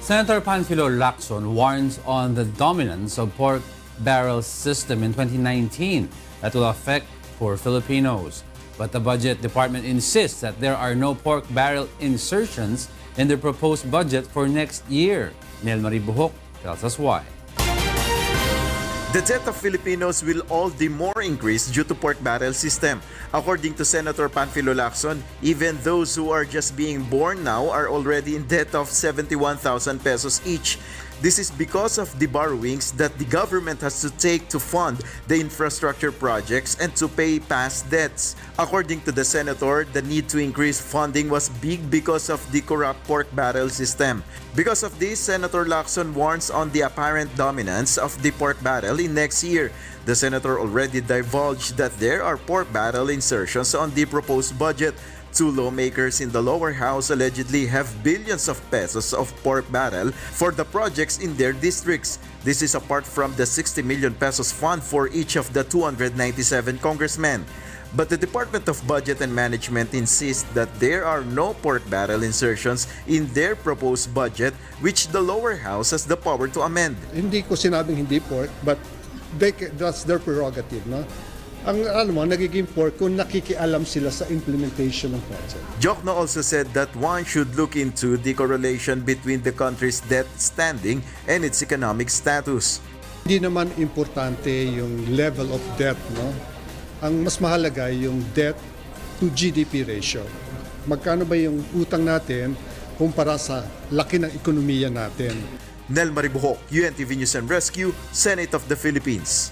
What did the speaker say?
Senator Panfilo Lacson warns on the dominance of pork barrel system in 2019 that will affect poor Filipinos. But the Budget Department insists that there are no pork barrel insertions in the proposed budget for next year. Nel Maribojoc tells us why. The death of Filipinos will all the more increase due to pork barrel system. According to Senator Panfilo Lacson, even those who are just being born now are already in debt of 71,000 pesos each. This is because of the borrowings that the government has to take to fund the infrastructure projects and to pay past debts. According to the senator, the need to increase funding was big because of the corrupt pork barrel system. Because of this, Senator Lacson warns on the apparent dominance of the pork barrel in next year. The senator already divulged that there are pork barrel insertions on the proposed budget. Two lawmakers in the lower house allegedly have billions of pesos of pork barrel for the projects in their districts. This is apart from the 60 million pesos fund for each of the 297 congressmen. But the Department of Budget and Management insists that there are no pork barrel insertions in their proposed budget, which the lower house has the power to amend. Hindi ko sinabing hindi pork, but that's their prerogative, no? Ang nagiging pork kung nakikialam sila sa implementation ng project. Jokno also said that one should look into the correlation between the country's debt standing and its economic status. Hindi naman importante yung level of debt, no? Ang mas mahalaga yung debt to GDP ratio. Magkano ba yung utang natin kumpara sa laki ng ekonomiya natin? Nel Maribojoc, UNTV News and Rescue, Senate of the Philippines.